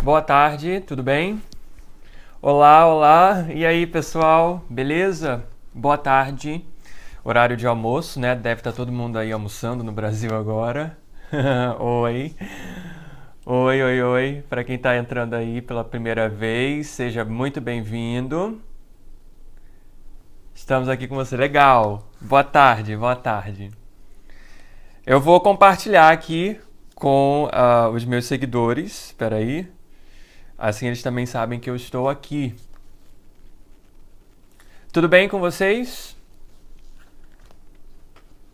Boa tarde, tudo bem? Olá, olá. E aí, pessoal? Beleza? Boa tarde. Horário de almoço, né? Deve estar todo mundo aí almoçando no Brasil agora. Oi. Oi, oi, oi. Para quem está entrando aí pela primeira vez, seja muito bem-vindo. Estamos aqui com você. Legal. Boa tarde, boa tarde. Eu vou compartilhar aqui com os meus seguidores. Espera aí. Assim eles também sabem que eu estou aqui. Tudo bem com vocês?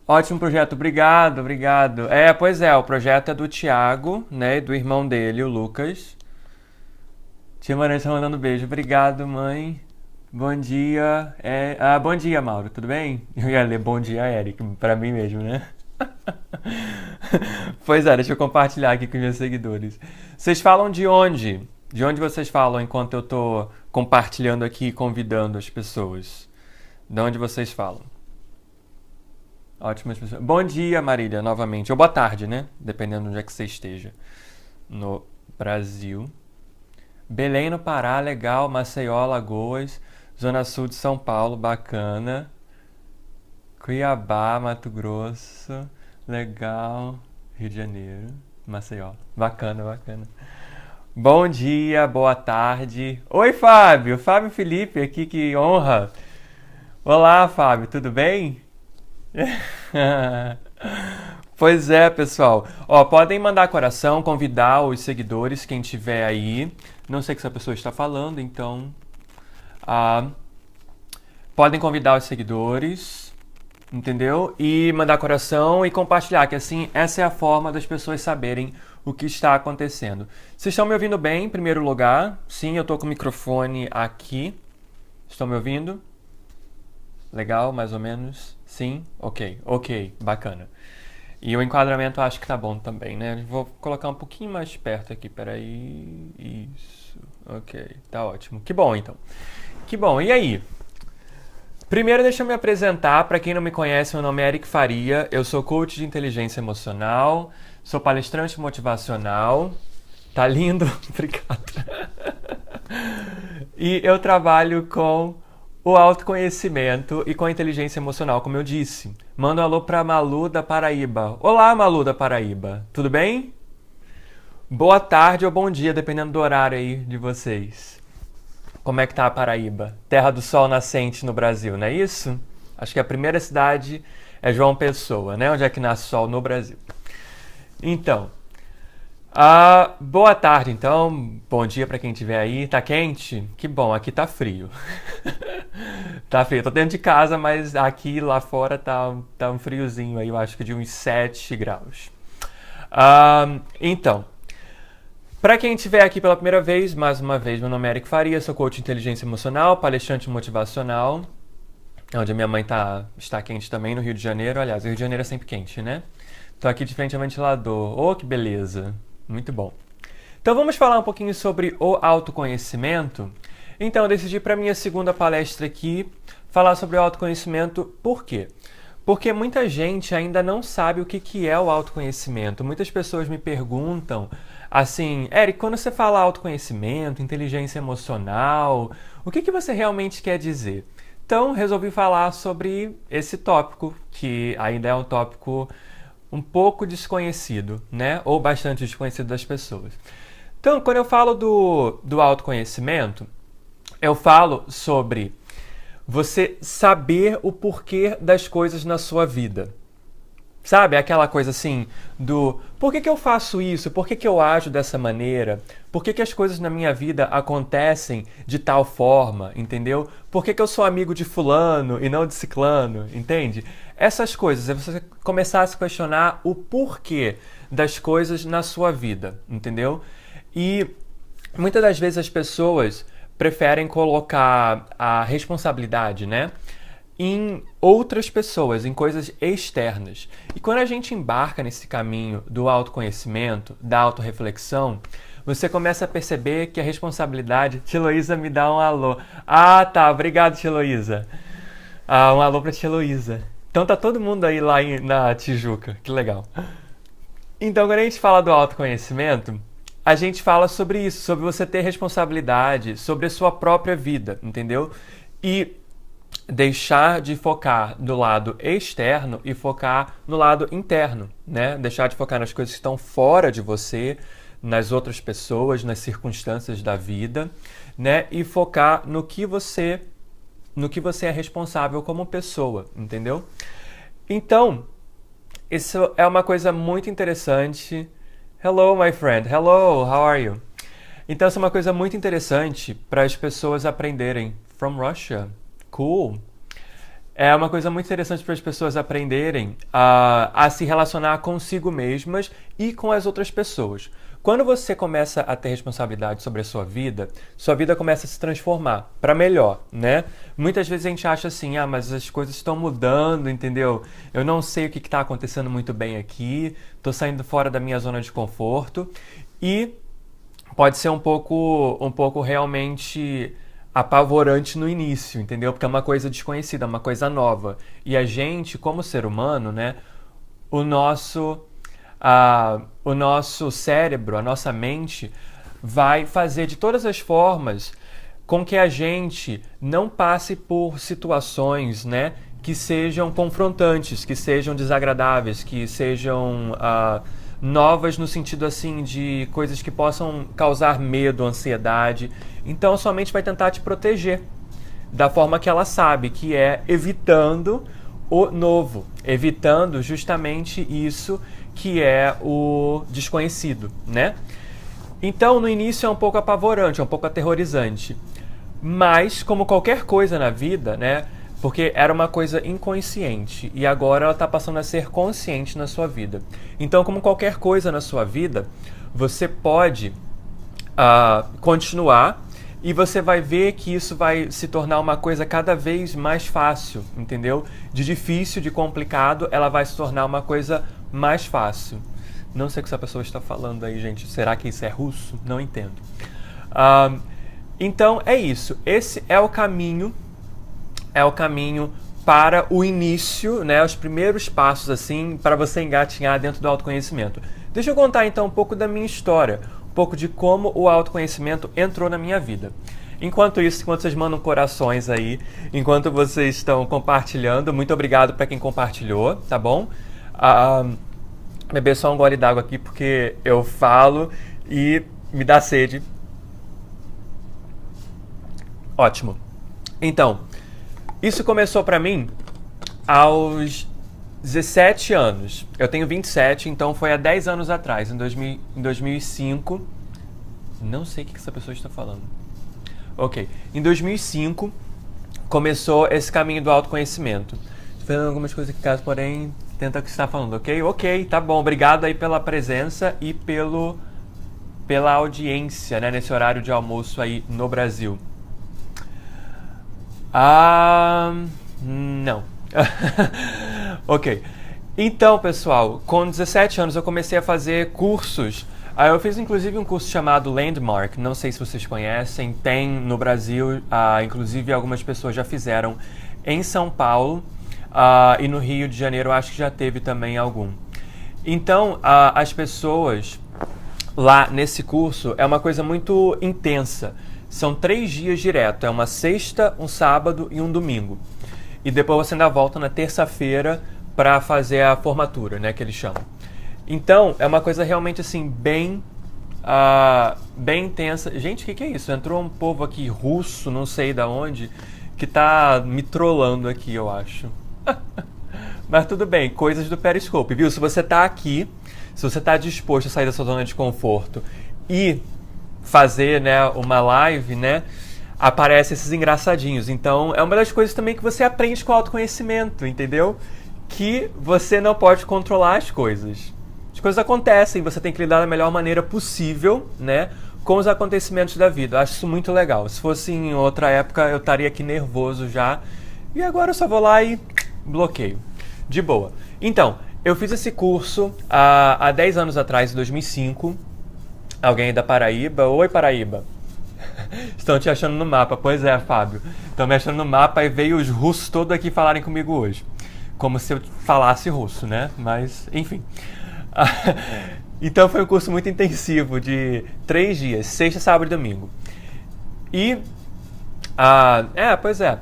Ótimo projeto, obrigado, obrigado. Pois é, o projeto é do Thiago, né, e do irmão dele, o Lucas. Tia Maranhão tá mandando beijo. Obrigado, mãe. Bom dia. Bom dia, Mauro, tudo bem? Eu ia ler bom dia, Eric, pra mim mesmo, né? Pois é, deixa eu compartilhar aqui com meus seguidores. Vocês falam de onde? De onde vocês falam enquanto eu tô compartilhando aqui e convidando as pessoas? De onde vocês falam? Ótimas pessoas. Bom dia, Marília, novamente. Ou boa tarde, né? Dependendo de onde é que você esteja. No Brasil. Belém, no Pará, legal. Maceió, Alagoas. Zona Sul de São Paulo, bacana. Cuiabá, Mato Grosso, legal. Rio de Janeiro, Maceió. Bacana, bacana. Bom dia, boa tarde. Oi, Fábio. Fábio Felipe aqui, que honra. Olá, Fábio, tudo bem? Pois é, pessoal. Ó, podem mandar coração, convidar os seguidores, quem tiver aí. Não sei o que essa pessoa está falando, então... podem convidar os seguidores, entendeu? E mandar coração e compartilhar, que assim, essa é a forma das pessoas saberem o que está acontecendo. Vocês estão me ouvindo bem, em primeiro lugar? Sim, eu estou com o microfone aqui. Estão me ouvindo? Legal, mais ou menos? Sim? Ok, bacana. E o enquadramento acho que tá bom também, né? Vou colocar um pouquinho mais perto aqui, peraí. Isso, ok, tá ótimo. Que bom, então. Que bom, e aí? Primeiro, deixa eu me apresentar. Para quem não me conhece, meu nome é Eric Faria. Eu sou coach de inteligência emocional, sou palestrante motivacional. Tá lindo? Obrigado. E eu trabalho com o autoconhecimento e com a inteligência emocional, como eu disse. Manda um alô pra Malu da Paraíba. Olá, Malu da Paraíba. Tudo bem? Boa tarde ou bom dia, dependendo do horário aí de vocês. Como é que tá a Paraíba? Terra do sol nascente no Brasil, não é isso? Acho que a primeira cidade é João Pessoa, né? Onde é que nasce sol no Brasil. Então, boa tarde, então. Bom dia para quem estiver aí. Tá quente? Que bom, aqui tá frio. Tá frio. Eu tô dentro de casa, mas aqui lá fora tá um friozinho aí, eu acho que de uns 7 graus. Então, para quem estiver aqui pela primeira vez, mais uma vez, meu nome é Eric Faria, sou coach de inteligência emocional, palestrante motivacional, onde a minha mãe está quente também, no Rio de Janeiro. Aliás, o Rio de Janeiro é sempre quente, né? Tô aqui de frente ao ventilador. Oh, que beleza! Muito bom. Então vamos falar um pouquinho sobre o autoconhecimento. Então eu decidi para minha segunda palestra aqui falar sobre o autoconhecimento. Por quê? Porque muita gente ainda não sabe o que é o autoconhecimento. Muitas pessoas me perguntam assim, Eric, quando você fala autoconhecimento, inteligência emocional, o que você realmente quer dizer? Então resolvi falar sobre esse tópico, que ainda é um tópico um pouco desconhecido, né? Ou bastante desconhecido das pessoas. Então, quando eu falo do autoconhecimento, eu falo sobre você saber o porquê das coisas na sua vida. Sabe, aquela coisa assim do por que eu faço isso? Por que eu ajo dessa maneira? Por que as coisas na minha vida acontecem de tal forma, entendeu? Por que eu sou amigo de fulano e não de ciclano, entende? Essas coisas, é você começar a se questionar o porquê das coisas na sua vida, entendeu? E muitas das vezes as pessoas preferem colocar a responsabilidade, né, em outras pessoas, em coisas externas. E quando a gente embarca nesse caminho do autoconhecimento, da autorreflexão, você começa a perceber que a responsabilidade... Tia Heloísa me dá um alô. Ah, tá. Obrigado, Tia Heloísa. Um alô pra Tia Heloísa. Então tá todo mundo aí na Tijuca. Que legal. Então, quando a gente fala do autoconhecimento, a gente fala sobre isso, sobre você ter responsabilidade sobre a sua própria vida, entendeu? E deixar de focar no lado externo e focar no lado interno, né? Deixar de focar nas coisas que estão fora de você, nas outras pessoas, nas circunstâncias da vida, né? E focar no que você é responsável como pessoa, entendeu? Então, isso é uma coisa muito interessante. Hello, my friend. Hello, how are you? Então, isso é uma coisa muito interessante para as pessoas aprenderem. From Russia. Cool. É uma coisa muito interessante para as pessoas aprenderem a se relacionar consigo mesmas e com as outras pessoas. Quando você começa a ter responsabilidade sobre a sua vida começa a se transformar para melhor, né? Muitas vezes a gente acha assim, mas as coisas estão mudando, entendeu? Eu não sei o que está acontecendo muito bem aqui, estou saindo fora da minha zona de conforto e pode ser um pouco realmente apavorante no início, entendeu? Porque é uma coisa desconhecida, uma coisa nova. E a gente, como ser humano, né? O nosso cérebro, a nossa mente, vai fazer de todas as formas com que a gente não passe por situações, né? Que sejam confrontantes, que sejam desagradáveis, que sejam novas no sentido assim de coisas que possam causar medo, ansiedade. Então sua mente vai tentar te proteger da forma que ela sabe, que é evitando o novo, evitando justamente isso que é o desconhecido, né? Então no início é um pouco apavorante, é um pouco aterrorizante, mas como qualquer coisa na vida, né? Porque era uma coisa inconsciente e agora ela está passando a ser consciente na sua vida. Então, como qualquer coisa na sua vida, você pode continuar e você vai ver que isso vai se tornar uma coisa cada vez mais fácil, entendeu? De difícil, de complicado, ela vai se tornar uma coisa mais fácil. Não sei o que essa pessoa está falando aí, gente. Será que isso é russo? Não entendo. Então, é isso. Esse é o caminho para o início, né, os primeiros passos assim, para você engatinhar dentro do autoconhecimento. Deixa eu contar então um pouco da minha história, um pouco de como o autoconhecimento entrou na minha vida. Enquanto isso, enquanto vocês mandam corações aí, enquanto vocês estão compartilhando, muito obrigado para quem compartilhou, tá bom? Beber só um gole d'água aqui porque eu falo e me dá sede. Ótimo. Então, isso começou pra mim aos 17 anos. Eu tenho 27, então foi há 10 anos atrás, em 2005. Não sei o que essa pessoa está falando. Ok. Em 2005, começou esse caminho do autoconhecimento. Estou fazendo algumas coisas aqui em casa, porém, tenta o que você está falando, ok? Ok, tá bom. Obrigado aí pela presença e pela audiência, né, nesse horário de almoço aí no Brasil. Não. Ok. Então, pessoal, com 17 anos eu comecei a fazer cursos. Eu fiz inclusive um curso chamado Landmark, não sei se vocês conhecem, tem no Brasil, inclusive algumas pessoas já fizeram em São Paulo e no Rio de Janeiro eu acho que já teve também algum. Então, as pessoas lá nesse curso é uma coisa muito intensa. São 3 dias direto, é uma sexta, um sábado e um domingo. E depois você ainda volta na terça-feira para fazer a formatura, né, que eles chamam. Então, é uma coisa realmente assim, bem intensa. Gente, o que é isso? Entrou um povo aqui russo, não sei de onde, que tá me trollando aqui, eu acho. Mas tudo bem, coisas do Periscope, viu? Se você tá aqui, se você tá disposto a sair da sua zona de conforto e fazer, né, uma live, né, aparecem esses engraçadinhos. Então, é uma das coisas também que você aprende com o autoconhecimento, entendeu? Que você não pode controlar as coisas. As coisas acontecem, você tem que lidar da melhor maneira possível, né, com os acontecimentos da vida. Eu acho isso muito legal. Se fosse em outra época, eu estaria aqui nervoso já. E agora eu só vou lá e bloqueio. De boa. Então, eu fiz esse curso há 10 anos atrás, em 2005. Alguém aí da Paraíba? Oi, Paraíba. Estão te achando no mapa. Pois é, Fábio. Estão me achando no mapa e veio os russos todos aqui falarem comigo hoje. Como se eu falasse russo, né? Mas, enfim. Então foi um curso muito intensivo, de 3 dias, sexta, sábado e domingo. E, pois é.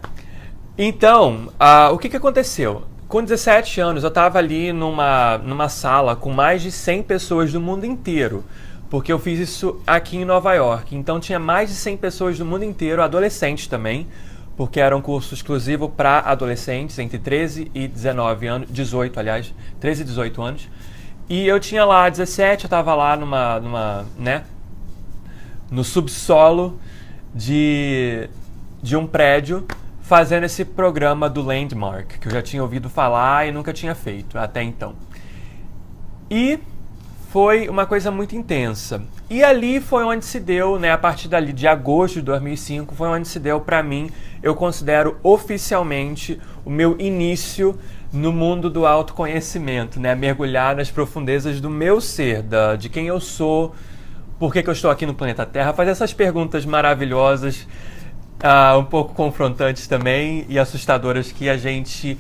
Então, o que aconteceu? Com 17 anos, eu estava ali numa sala com mais de 100 pessoas do mundo inteiro, porque eu fiz isso aqui em Nova York. Então tinha mais de 100 pessoas do mundo inteiro, adolescentes também, porque era um curso exclusivo para adolescentes entre 13 e 19 anos, 18, aliás, 13 e 18 anos. E eu tinha lá 17, eu estava lá no subsolo de um prédio, fazendo esse programa do Landmark, que eu já tinha ouvido falar e nunca tinha feito até então. E foi uma coisa muito intensa. E ali foi onde se deu, né, a partir dali de agosto de 2005, foi onde se deu para mim, eu considero oficialmente o meu início no mundo do autoconhecimento, né, mergulhar nas profundezas do meu ser, de quem eu sou, por que eu estou aqui no planeta Terra, fazer essas perguntas maravilhosas, um pouco confrontantes também e assustadoras que a gente,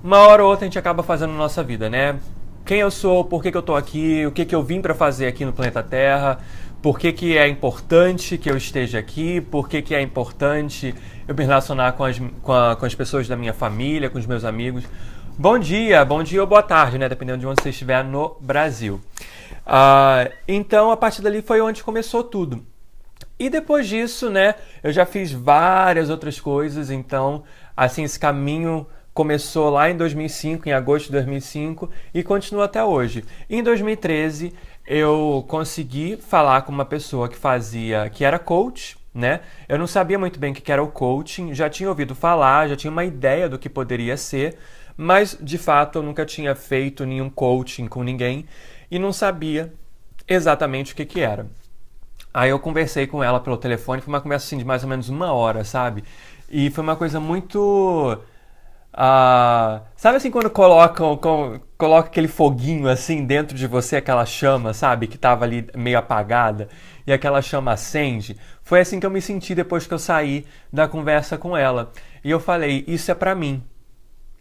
uma hora ou outra, a gente acaba fazendo na nossa vida, né? Quem eu sou, por que eu estou aqui, o que eu vim para fazer aqui no planeta Terra, por que é importante que eu esteja aqui, por que é importante eu me relacionar com as pessoas da minha família, com os meus amigos. Bom dia ou boa tarde, né? Dependendo de onde você estiver no Brasil. Então, a partir dali foi onde começou tudo. E depois disso, né, eu já fiz várias outras coisas, então, assim, esse caminho começou lá em 2005, em agosto de 2005, e continua até hoje. Em 2013, eu consegui falar com uma pessoa que era coach, né? Eu não sabia muito bem o que era o coaching, já tinha ouvido falar, já tinha uma ideia do que poderia ser, mas, de fato, eu nunca tinha feito nenhum coaching com ninguém e não sabia exatamente o que era. Aí eu conversei com ela pelo telefone, foi uma conversa assim de mais ou menos 1 hora, sabe? E foi uma coisa muito... sabe assim quando coloca aquele foguinho assim dentro de você, aquela chama, sabe? Que tava ali meio apagada e aquela chama acende? Foi assim que eu me senti depois que eu saí da conversa com ela. E eu falei, isso é pra mim.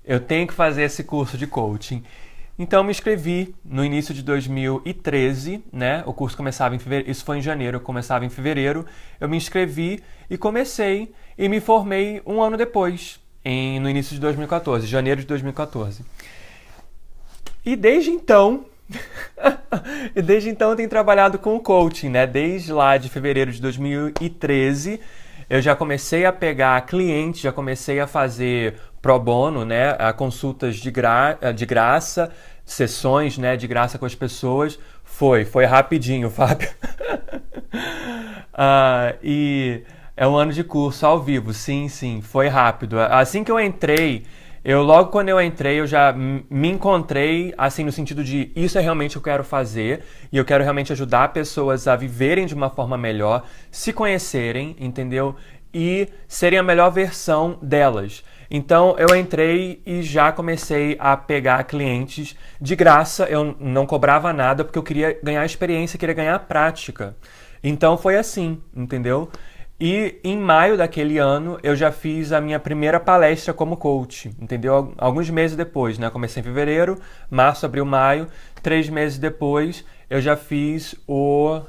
Eu tenho que fazer esse curso de coaching. Então, me inscrevi no início de 2013, né? O curso começava em fevereiro, isso foi em janeiro, começava em fevereiro. Eu me inscrevi e comecei e me formei 1 ano depois, no início de 2014, janeiro de 2014. E desde então, eu tenho trabalhado com o coaching, né? Desde lá de fevereiro de 2013, eu já comecei a pegar clientes, já comecei a fazer pro bono, né? Consultas de graça, sessões, né, de graça com as pessoas. Foi rapidinho, Fábio. E é um ano de curso ao vivo, sim, foi rápido. Assim que eu entrei, logo quando eu entrei, eu já me encontrei, assim, no sentido de isso é realmente o que eu quero fazer e eu quero realmente ajudar pessoas a viverem de uma forma melhor, se conhecerem, entendeu? E serem a melhor versão delas. Então eu entrei e já comecei a pegar clientes de graça, eu não cobrava nada porque eu queria ganhar experiência, queria ganhar prática. Então foi assim, entendeu? E em maio daquele ano eu já fiz a minha primeira palestra como coach, entendeu? Alguns meses depois, né? Comecei em fevereiro, março, abril, maio. 3 meses depois eu já fiz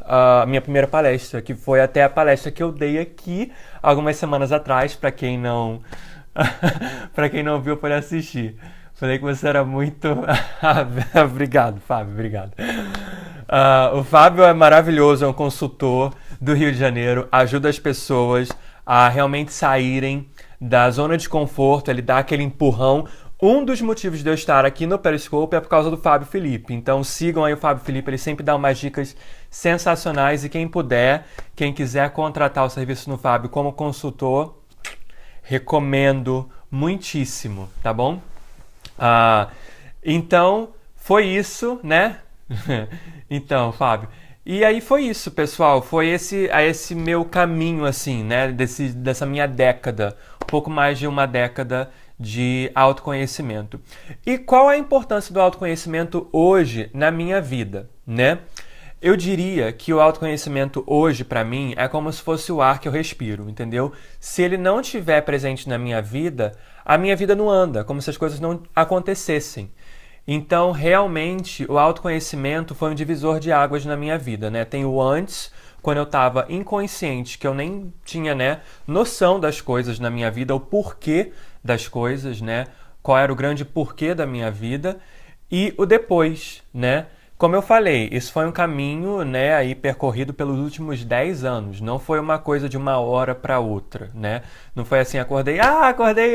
a minha primeira palestra, que foi até a palestra que eu dei aqui algumas semanas atrás, para quem não viu, pode assistir. Falei que você era muito... Obrigado, Fábio, obrigado. O Fábio é maravilhoso, é um consultor do Rio de Janeiro, ajuda as pessoas a realmente saírem da zona de conforto, ele dá aquele empurrão. Um dos motivos de eu estar aqui no Periscope é por causa do Fábio Felipe. Então sigam aí o Fábio Felipe, ele sempre dá umas dicas sensacionais e quem puder, quem quiser contratar o serviço no Fábio como consultor, recomendo muitíssimo, tá bom? Então, foi isso, né? Então, Fábio. E aí foi isso, pessoal. Foi esse meu caminho, assim, né? Dessa minha década. Um pouco mais de uma década de autoconhecimento. E qual a importância do autoconhecimento hoje na minha vida, né? Eu diria que o autoconhecimento hoje, para mim, é como se fosse o ar que eu respiro, entendeu? Se ele não estiver presente na minha vida, a minha vida não anda, como se as coisas não acontecessem. Então, realmente, o autoconhecimento foi um divisor de águas na minha vida, né? Tem o antes, quando eu estava inconsciente, que eu nem tinha, né, noção das coisas na minha vida, o porquê das coisas, né? Qual era o grande porquê da minha vida. E o depois, né? Como eu falei, isso foi um caminho, né, aí percorrido pelos últimos 10 anos. Não foi uma coisa de uma hora para outra, né? Não foi assim, acordei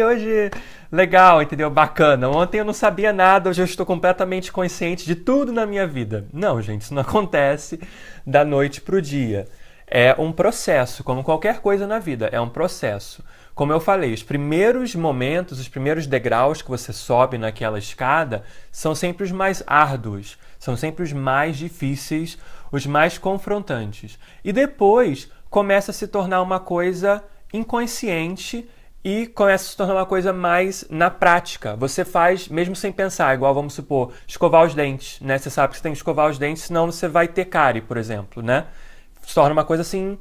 hoje, legal, entendeu? Bacana. Ontem eu não sabia nada, hoje eu estou completamente consciente de tudo na minha vida. Não, gente, isso não acontece da noite pro dia. É um processo, como qualquer coisa na vida, é um processo. Como eu falei, os primeiros momentos, os primeiros degraus que você sobe naquela escada são sempre os mais árduos, são sempre os mais difíceis, os mais confrontantes. E depois começa a se tornar uma coisa inconsciente e começa a se tornar uma coisa mais na prática. Você faz mesmo sem pensar, igual, vamos supor, escovar os dentes, né? Você sabe que você tem que escovar os dentes, senão você vai ter cárie, por exemplo, né? Se torna uma coisa assim,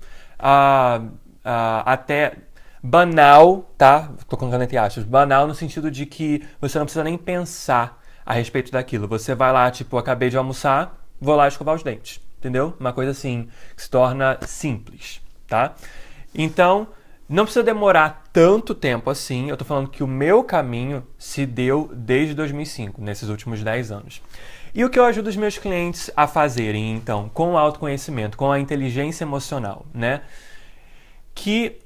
até banal, tá? Tô colocando entre aspas, banal no sentido de que você não precisa nem pensar a respeito daquilo. Você vai lá, tipo, acabei de almoçar, vou lá escovar os dentes, entendeu? Uma coisa assim, que se torna simples, tá? Então, não precisa demorar tanto tempo assim. Eu tô falando que o meu caminho se deu desde 2005, nesses últimos 10 anos. E o que eu ajudo os meus clientes a fazerem, então, com o autoconhecimento, com a inteligência emocional, né? Que,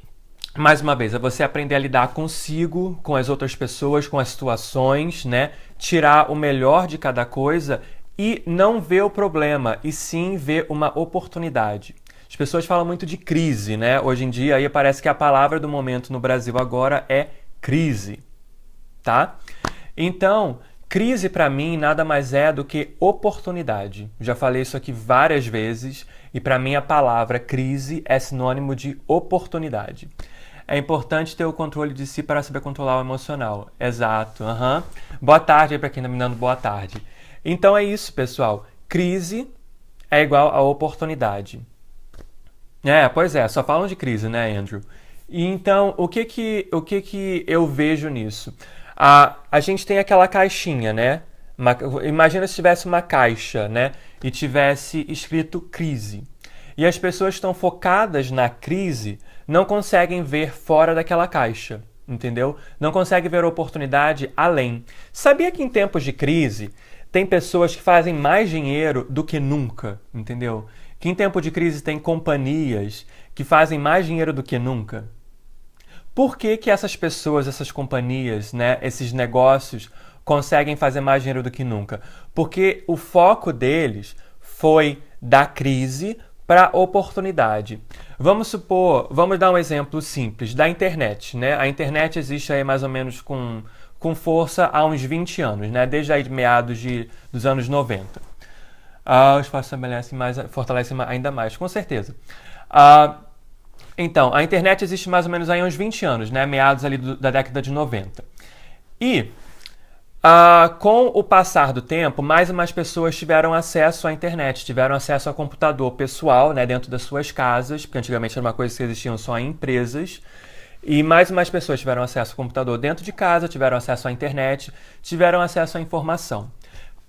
mais uma vez, é você aprender a lidar consigo, com as outras pessoas, com as situações, né? Tirar o melhor de cada coisa e não ver o problema, e sim ver uma oportunidade. As pessoas falam muito de crise, né? Hoje em dia, aí parece que a palavra do momento no Brasil agora é crise, tá? Então, crise para mim nada mais é do que oportunidade. Já falei isso aqui várias vezes e para mim a palavra crise é sinônimo de oportunidade. É importante ter o controle de si para saber controlar o emocional. Exato. Boa tarde aí para quem está me dando boa tarde. Então é isso, pessoal. Crise é igual a oportunidade. Pois é, só falam de crise, né, Andrew? E então, o que eu vejo nisso? A gente tem aquela caixinha, né? Imagina se tivesse uma caixa, né? E tivesse escrito crise. E as pessoas que estão focadas na crise não conseguem ver fora daquela caixa, entendeu? Não conseguem ver a oportunidade além. Sabia que em tempos de crise tem pessoas que fazem mais dinheiro do que nunca, entendeu? Que em tempo de crise tem companhias que fazem mais dinheiro do que nunca. Por que que essas pessoas, essas companhias, né, esses negócios conseguem fazer mais dinheiro do que nunca? Porque o foco deles foi da crise para a oportunidade. Vamos supor, vamos dar um exemplo simples da internet, né? A internet existe aí mais ou menos com força há uns 20 anos, né? Desde aí meados dos anos 90. Os espaços fortalecem ainda mais, com certeza. Então, a internet existe mais ou menos aí uns 20 anos, né? Meados ali da década de 90. E com o passar do tempo, mais e mais pessoas tiveram acesso à internet, tiveram acesso ao computador pessoal, né, dentro das suas casas, porque antigamente era uma coisa que existiam só em empresas. E mais pessoas tiveram acesso ao computador dentro de casa, tiveram acesso à internet, tiveram acesso à informação.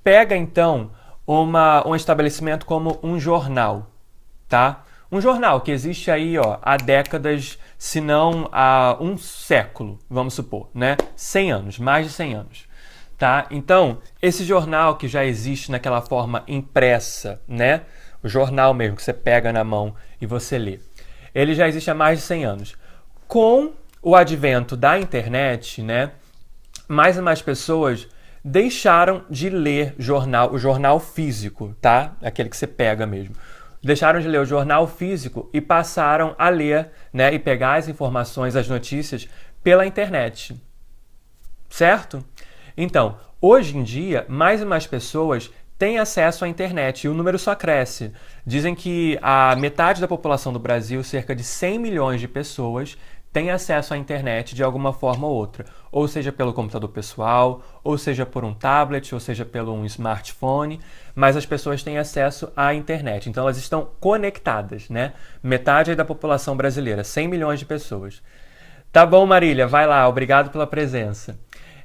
Pega, então, um estabelecimento como um jornal, tá? Um jornal que existe aí, há décadas, se não há um século, vamos supor, né? 100 anos, mais de 100 anos, tá? Então, esse jornal que já existe naquela forma impressa, né? O jornal mesmo que você pega na mão e você lê. Ele já existe há mais de 100 anos. Com o advento da internet, né? Mais e mais pessoas deixaram de ler o jornal físico, tá? Aquele que você pega mesmo. Deixaram de ler o jornal físico e passaram a ler, né, e pegar as informações, as notícias pela internet. Certo? Então, hoje em dia, mais e mais pessoas têm acesso à internet e o número só cresce. Dizem que a metade da população do Brasil, cerca de 100 milhões de pessoas, tem acesso à internet de alguma forma ou outra, ou seja pelo computador pessoal, ou seja por um tablet, ou seja pelo um smartphone, mas as pessoas têm acesso à internet, então elas estão conectadas, né? Metade aí da população brasileira, 100 milhões de pessoas. Tá bom, Marília, vai lá, obrigado pela presença.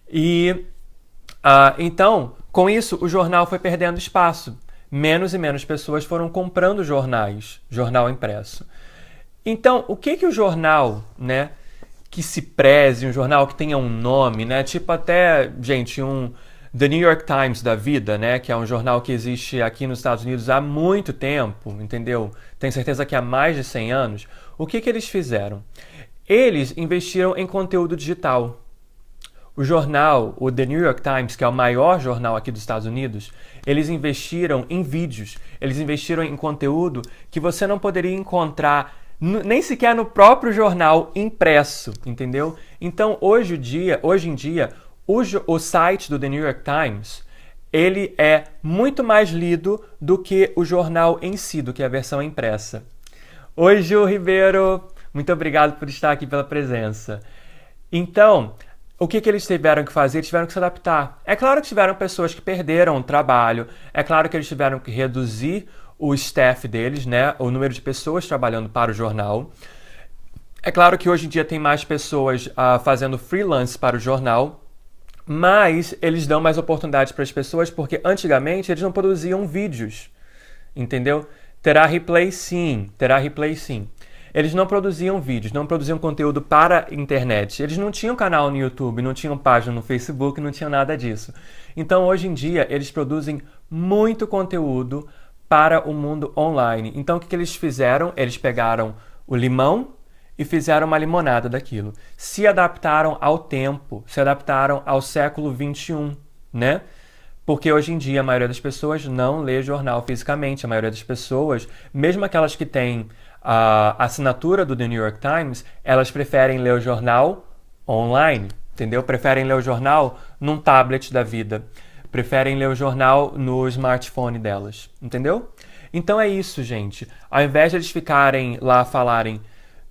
E então, Com isso, o jornal foi perdendo espaço. Menos e menos pessoas foram comprando jornais, jornal impresso. Então, o que o jornal, né, que se preze, um jornal que tenha um nome, né, tipo até, gente, The New York Times da vida, né, que é um jornal que existe aqui nos Estados Unidos há muito tempo, entendeu? Tenho certeza que há mais de 100 anos. O que eles fizeram? Eles investiram em conteúdo digital. O jornal, o The New York Times, que é o maior jornal aqui dos Estados Unidos, eles investiram em vídeos, eles investiram em conteúdo que você não poderia encontrar nem sequer no próprio jornal impresso, entendeu? Então, hoje em dia, o site do The New York Times, ele é muito mais lido do que o jornal em si, do que a versão impressa. Oi, Ju Ribeiro! Muito obrigado por estar aqui, pela presença. Então, o que eles tiveram que fazer? Eles tiveram que se adaptar. É claro que tiveram pessoas que perderam o trabalho, é claro que eles tiveram que reduzir o staff deles, né? O número de pessoas trabalhando para o jornal. É claro que hoje em dia tem mais pessoas fazendo freelance para o jornal, mas eles dão mais oportunidades para as pessoas porque antigamente eles não produziam vídeos, entendeu? Terá replay sim. Eles não produziam vídeos, não produziam conteúdo para a internet. Eles não tinham canal no YouTube, não tinham página no Facebook, não tinham nada disso. Então, hoje em dia, eles produzem muito conteúdo para o mundo online. Então, o que eles fizeram? Eles pegaram o limão e fizeram uma limonada daquilo. Se adaptaram ao tempo, se adaptaram ao século XXI, né? Porque hoje em dia a maioria das pessoas não lê jornal fisicamente. A maioria das pessoas, mesmo aquelas que têm a assinatura do The New York Times, elas preferem ler o jornal online, entendeu? Preferem ler o jornal num tablet da vida. Preferem ler o jornal no smartphone delas, entendeu? Então é isso, gente. Ao invés de eles ficarem lá falarem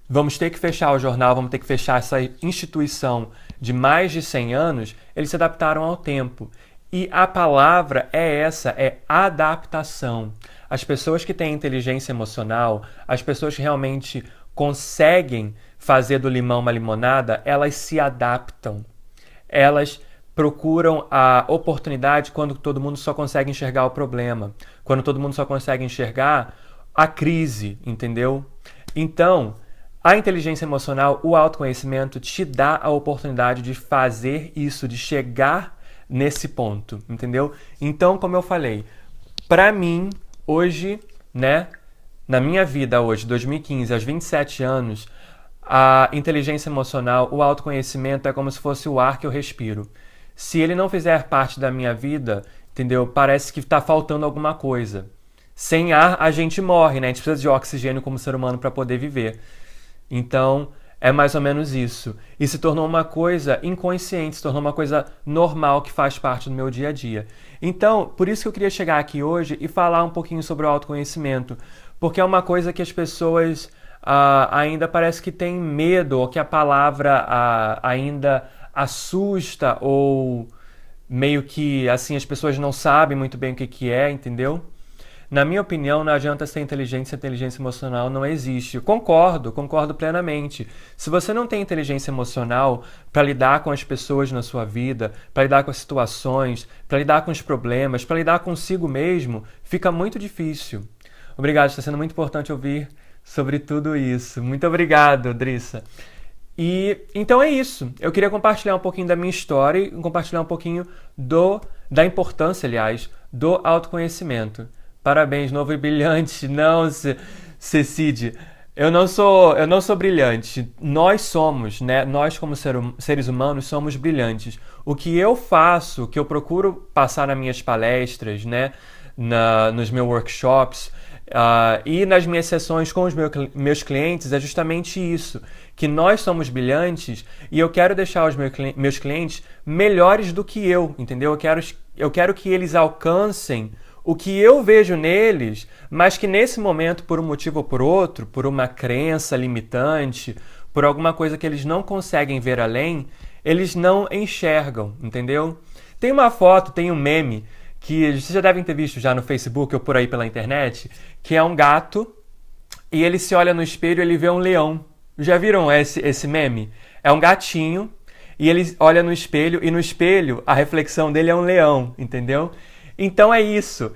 vamos ter que fechar o jornal, vamos ter que fechar essa instituição de mais de 100 anos, eles se adaptaram ao tempo. E a palavra é essa, é adaptação. As pessoas que têm inteligência emocional, as pessoas que realmente conseguem fazer do limão uma limonada, elas se adaptam. Elas procuram a oportunidade quando todo mundo só consegue enxergar o problema, quando todo mundo só consegue enxergar a crise, entendeu? Então, a inteligência emocional, o autoconhecimento te dá a oportunidade de fazer isso, de chegar nesse ponto, entendeu? Então, como eu falei, para mim, hoje, né, na minha vida hoje, 2015, aos 27 anos, a inteligência emocional, o autoconhecimento é como se fosse o ar que eu respiro. Se ele não fizer parte da minha vida, entendeu? Parece que está faltando alguma coisa. Sem ar, a gente morre, né? A gente precisa de oxigênio como ser humano para poder viver. Então, é mais ou menos isso. E se tornou uma coisa inconsciente, se tornou uma coisa normal que faz parte do meu dia a dia. Então, por isso que eu queria chegar aqui hoje e falar um pouquinho sobre o autoconhecimento. Porque é uma coisa que as pessoas ainda parece que têm medo, ou que a palavra ainda assusta, ou meio que assim as pessoas não sabem muito bem o que é, entendeu? Na minha opinião, não adianta ser inteligente se a inteligência emocional não existe. Concordo plenamente. Se você não tem inteligência emocional para lidar com as pessoas na sua vida, para lidar com as situações, para lidar com os problemas, para lidar consigo mesmo, fica muito difícil. Obrigado, está sendo muito importante ouvir sobre tudo isso. Muito obrigado, Drissa. E então é isso. Eu queria compartilhar um pouquinho da minha história e compartilhar um pouquinho da importância, aliás, do autoconhecimento. Parabéns, novo e brilhante. Não, Cecide, eu não sou brilhante. Nós somos, né? Nós como seres humanos somos brilhantes. O que eu faço, o que eu procuro passar nas minhas palestras, né? Nos meus workshops e nas minhas sessões com os meus clientes é justamente isso, que nós somos brilhantes e eu quero deixar os meus clientes melhores do que eu, entendeu? Eu quero que eles alcancem o que eu vejo neles, mas que nesse momento, por um motivo ou por outro, por uma crença limitante, por alguma coisa que eles não conseguem ver além, eles não enxergam, entendeu? Tem uma foto, tem um meme, que vocês já devem ter visto já no Facebook ou por aí pela internet, que é um gato e ele se olha no espelho e ele vê um leão. Já viram esse meme? É um gatinho, e ele olha no espelho e no espelho a reflexão dele é um leão, entendeu? Então é isso.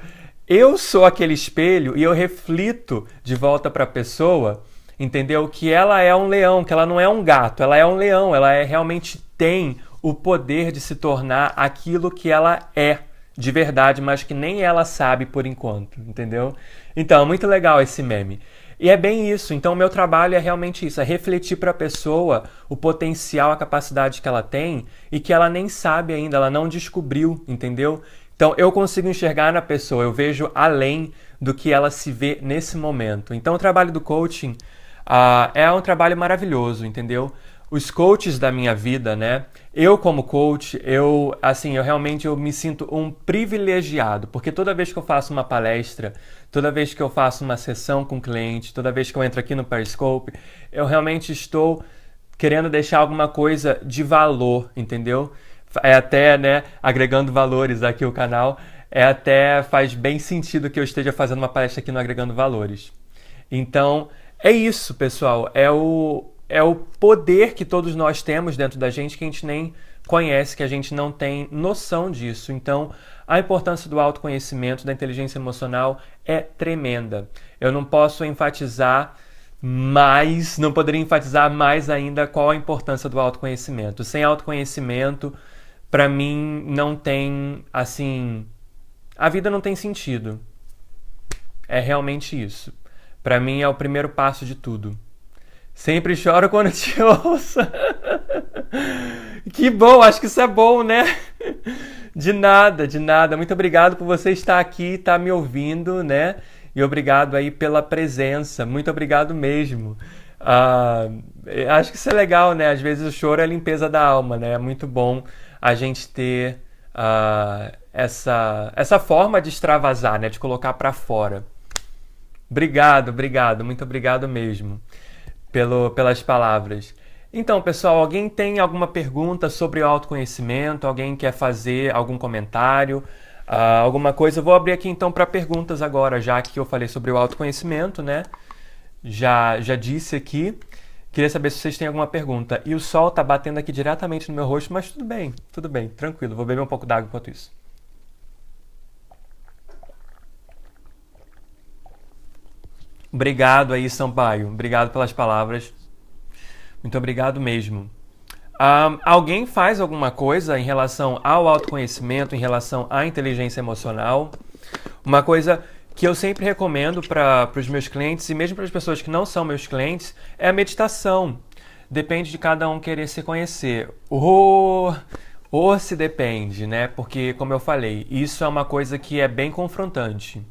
Eu sou aquele espelho e eu reflito de volta para a pessoa, entendeu? Que ela é um leão, que ela não é um gato, ela é um leão, realmente tem o poder de se tornar aquilo que ela é de verdade, mas que nem ela sabe por enquanto, entendeu? Então, é muito legal esse meme. E é bem isso. Então, o meu trabalho é realmente isso, é refletir para a pessoa o potencial, a capacidade que ela tem e que ela nem sabe ainda, ela não descobriu, entendeu? Então, eu consigo enxergar na pessoa, eu vejo além do que ela se vê nesse momento. Então, o trabalho do coaching é um trabalho maravilhoso, entendeu? Os coaches da minha vida, né? Eu como coach, eu realmente me sinto um privilegiado, porque toda vez que eu faço uma palestra, toda vez que eu faço uma sessão com o cliente, toda vez que eu entro aqui no Periscope, eu realmente estou querendo deixar alguma coisa de valor, entendeu? É até, né, agregando valores aqui o canal, até faz bem sentido que eu esteja fazendo uma palestra aqui no Agregando Valores. Então, é isso, pessoal. É o poder que todos nós temos dentro da gente que a gente nem conhece, que a gente não tem noção disso. Então, a importância do autoconhecimento, da inteligência emocional é tremenda. Eu não posso enfatizar mais, não poderia enfatizar mais ainda qual a importância do autoconhecimento. Sem autoconhecimento, para mim, não tem, a vida não tem sentido. É realmente isso. Para mim, é o primeiro passo de tudo. Sempre choro quando te ouço. Que bom, acho que isso é bom, né? De nada, de nada. Muito obrigado por você estar aqui, estar me ouvindo, né? E obrigado aí pela presença. Muito obrigado mesmo. Acho que isso é legal, né? Às vezes o choro é a limpeza da alma, né? É muito bom a gente ter essa forma de extravasar, né? De colocar para fora. Obrigado, muito obrigado mesmo pelas palavras. Então, pessoal, alguém tem alguma pergunta sobre o autoconhecimento? Alguém quer fazer algum comentário? Alguma coisa? Eu vou abrir aqui então para perguntas agora, já que eu falei sobre o autoconhecimento, né? Já disse aqui. Queria saber se vocês têm alguma pergunta. E o sol tá batendo aqui diretamente no meu rosto, mas tudo bem, tranquilo. Vou beber um pouco d'água enquanto isso. Obrigado aí, Sampaio. Obrigado pelas palavras. Muito obrigado mesmo. Alguém faz alguma coisa em relação ao autoconhecimento, em relação à inteligência emocional? Uma coisa que eu sempre recomendo para os meus clientes e mesmo para as pessoas que não são meus clientes é a meditação. Depende de cada um querer se conhecer. Ou se depende, né? Porque, como eu falei, isso é uma coisa que é bem confrontante.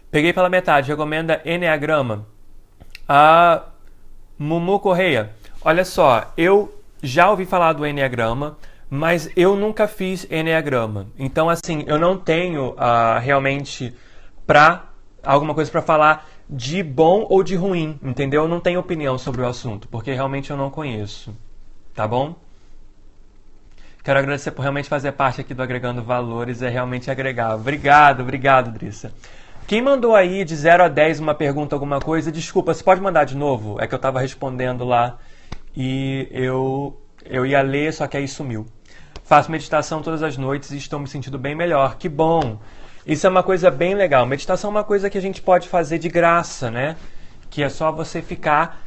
Peguei pela metade, recomenda Enneagrama. Mumu Correia, olha só, eu já ouvi falar do Enneagrama, mas eu nunca fiz Enneagrama. Então, eu não tenho realmente alguma coisa para falar de bom ou de ruim, entendeu? Eu não tenho opinião sobre o assunto, porque realmente eu não conheço, tá bom? Quero agradecer por realmente fazer parte aqui do Agregando Valores, é realmente agregar. Obrigado, Drissa. Quem mandou aí de 0 a 10 uma pergunta, alguma coisa, desculpa, você pode mandar de novo? É que eu estava respondendo lá e eu ia ler, só que aí sumiu. Faço meditação todas as noites e estou me sentindo bem melhor. Que bom! Isso é uma coisa bem legal. Meditação é uma coisa que a gente pode fazer de graça, né? Que é só você ficar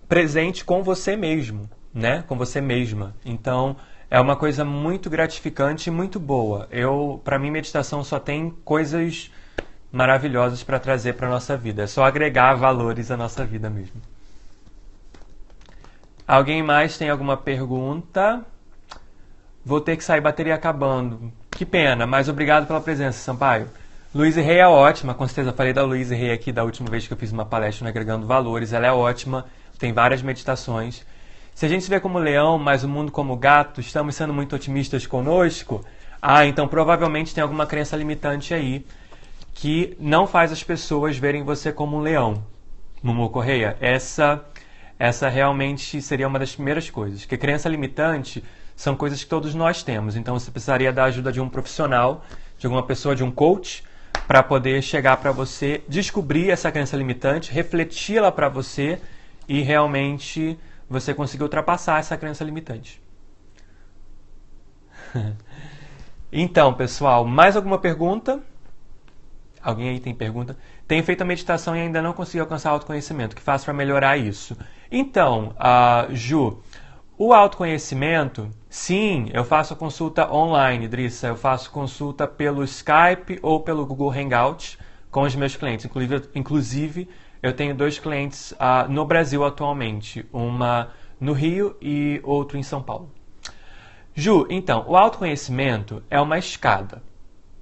presente com você mesmo, né? Com você mesma. Então, é uma coisa muito gratificante e muito boa. Para mim, meditação só tem coisas maravilhosas para trazer para a nossa vida. É só agregar valores à nossa vida mesmo. Alguém mais tem alguma pergunta? Vou ter que sair, bateria acabando. Que pena, mas obrigado pela presença, Sampaio. Luísa Rei é ótima, com certeza. Falei da Luísa Rei aqui da última vez que eu fiz uma palestra no Agregando Valores. Ela é ótima, tem várias meditações. Se a gente se vê como leão, mas o mundo como gato, estamos sendo muito otimistas conosco? Então provavelmente tem alguma crença limitante aí que não faz as pessoas verem você como um leão. Mumu Correia, essa realmente seria uma das primeiras coisas. Porque crença limitante são coisas que todos nós temos. Então você precisaria da ajuda de um profissional, de alguma pessoa, de um coach, para poder chegar para você, descobrir essa crença limitante, refleti-la para você e realmente você conseguir ultrapassar essa crença limitante. Então, pessoal, mais alguma pergunta? Alguém aí tem pergunta? Tenho feito a meditação e ainda não consegui alcançar o autoconhecimento. O que faço para melhorar isso? Então, Ju, o autoconhecimento, sim, eu faço consulta online, Drissa. Eu faço consulta pelo Skype ou pelo Google Hangout com os meus clientes. Inclusive eu tenho 2 clientes no Brasil atualmente. Uma no Rio e outro em São Paulo. Ju, então, o autoconhecimento é uma escada,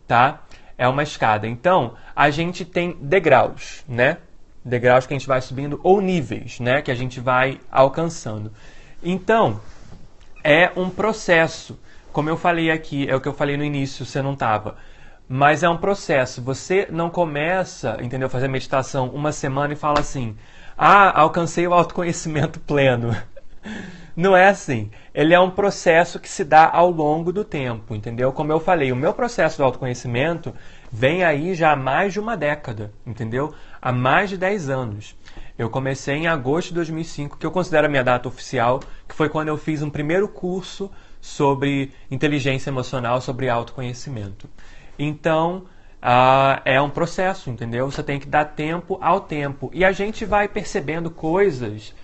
tá? É uma escada. Então, a gente tem degraus, né? Degraus que a gente vai subindo, ou níveis, né? Que a gente vai alcançando. Então, é um processo. Como eu falei aqui, é o que eu falei no início, você não estava. Mas é um processo. Você não começa, entendeu? Fazer meditação uma semana e fala assim: alcancei o autoconhecimento pleno. Não é assim. Ele é um processo que se dá ao longo do tempo, entendeu? Como eu falei, o meu processo de autoconhecimento vem aí já há mais de uma década, entendeu? Há mais de 10 anos. Eu comecei em agosto de 2005, que eu considero a minha data oficial, que foi quando eu fiz um primeiro curso sobre inteligência emocional, sobre autoconhecimento. Então, é um processo, entendeu? Você tem que dar tempo ao tempo. E a gente vai percebendo coisas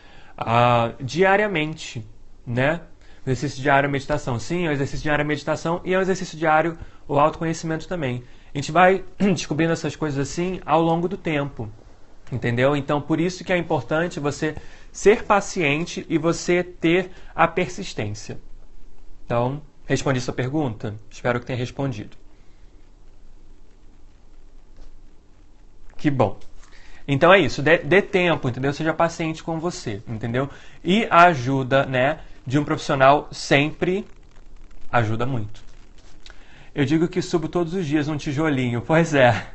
diariamente, né? O exercício diário é meditação. Sim, é o exercício diário é meditação e é o exercício diário o autoconhecimento também. A gente vai descobrindo essas coisas assim ao longo do tempo, entendeu? Então, por isso que é importante você ser paciente e você ter a persistência. Então, respondi sua pergunta? Espero que tenha respondido. Que bom. Então é isso, dê tempo, entendeu? Seja paciente com você, entendeu? E a ajuda, né, de um profissional sempre ajuda muito. Eu digo que subo todos os dias um tijolinho, pois é.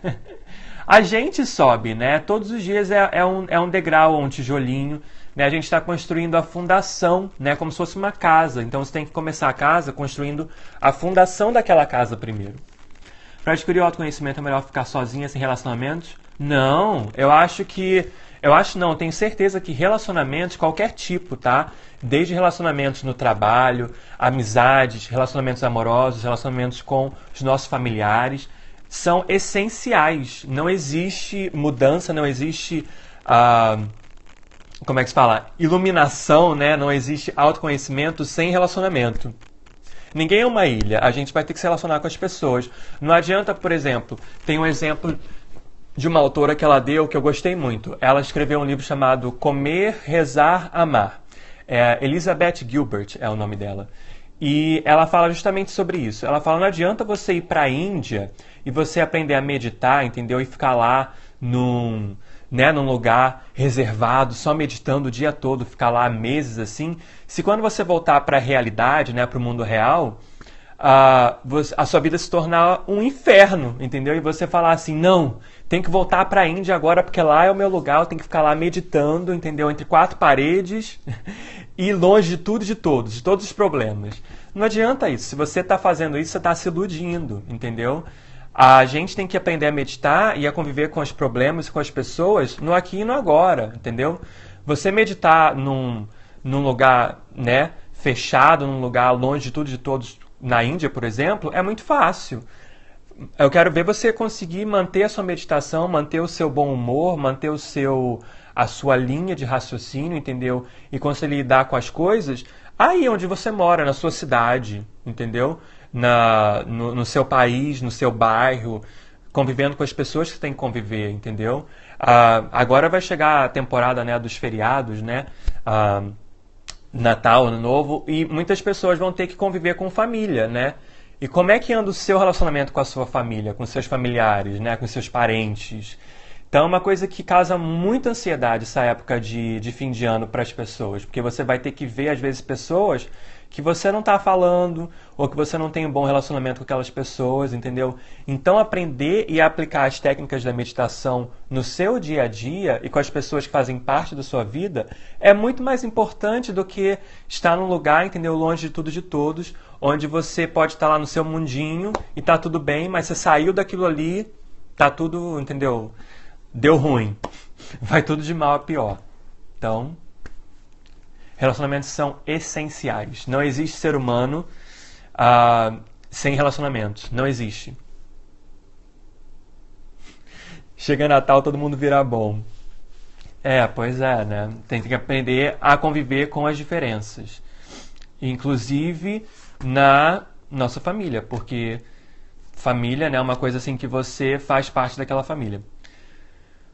A gente sobe, né? Todos os dias é um degrau ou um tijolinho, né? A gente está construindo a fundação, né? Como se fosse uma casa. Então você tem que começar a casa construindo a fundação daquela casa primeiro. Para adquirir o autoconhecimento é melhor ficar sozinha, sem relacionamentos? Não, eu tenho certeza que relacionamentos, qualquer tipo, tá? Desde relacionamentos no trabalho, amizades, relacionamentos amorosos, relacionamentos com os nossos familiares, são essenciais. Não existe mudança, não existe, como é que se fala? Iluminação, né? Não existe autoconhecimento sem relacionamento. Ninguém é uma ilha, a gente vai ter que se relacionar com as pessoas. Não adianta, por exemplo, tem um exemplo de uma autora que ela deu que eu gostei muito. Ela escreveu um livro chamado Comer, Rezar, Amar. Elizabeth Gilbert é o nome dela. E ela fala justamente sobre isso. Ela fala, não adianta você ir para a Índia e você aprender a meditar, entendeu? E ficar lá num lugar reservado, só meditando o dia todo, ficar lá meses assim. Se quando você voltar para a realidade, né, para o mundo real, a sua vida se tornar um inferno, entendeu? E você falar assim, não, tem que voltar para a Índia agora porque lá é o meu lugar, eu tenho que ficar lá meditando, entendeu? Entre 4 paredes e longe de tudo e de todos os problemas. Não adianta isso. Se você está fazendo isso, você está se iludindo, entendeu? A gente tem que aprender a meditar e a conviver com os problemas e com as pessoas no aqui e no agora, entendeu? Você meditar num lugar, né, fechado, num lugar longe de tudo e de todos, na Índia, por exemplo, é muito fácil. Eu quero ver você conseguir manter a sua meditação, manter o seu bom humor, manter a sua linha de raciocínio, entendeu? E conseguir lidar com as coisas aí onde você mora, na sua cidade, entendeu? No seu país, no seu bairro, convivendo com as pessoas que tem que conviver, entendeu? Agora vai chegar a temporada, né, dos feriados, né? Natal, Ano Novo, e muitas pessoas vão ter que conviver com família, né? E como é que anda o seu relacionamento com a sua família, com seus familiares, né, com seus parentes? Então é uma coisa que causa muita ansiedade essa época de fim de ano para as pessoas, porque você vai ter que ver, às vezes, pessoas que você não está falando, ou que você não tem um bom relacionamento com aquelas pessoas, entendeu? Então aprender e aplicar as técnicas da meditação no seu dia a dia e com as pessoas que fazem parte da sua vida é muito mais importante do que estar num lugar, entendeu? Longe de tudo e de todos, onde você pode estar lá no seu mundinho e tá tudo bem, mas você saiu daquilo ali, tá tudo, entendeu? Deu ruim. Vai tudo de mal a pior. Então, Relacionamentos são essenciais. Não existe ser humano sem relacionamentos. Não existe. Chega Natal, todo mundo vira bom. Pois é, né? Tem que aprender a conviver com as diferenças. Inclusive na nossa família, porque família, né, é uma coisa assim que você faz parte daquela família.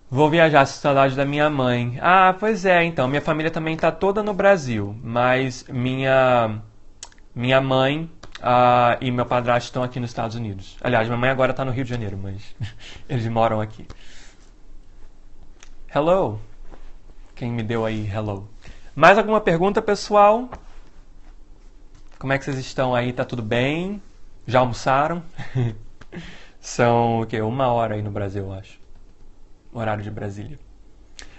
Vou viajar, sinto saudade da minha mãe. Pois é, então, minha família também está toda no Brasil, mas minha mãe e meu padrasto estão aqui nos Estados Unidos. Aliás, minha mãe agora está no Rio de Janeiro, mas eles moram aqui. Hello. Quem me deu aí hello? Mais alguma pergunta, pessoal? Como é que vocês estão aí? Tá tudo bem? Já almoçaram? São o quê? 1 hora aí no Brasil, eu acho. Horário de Brasília.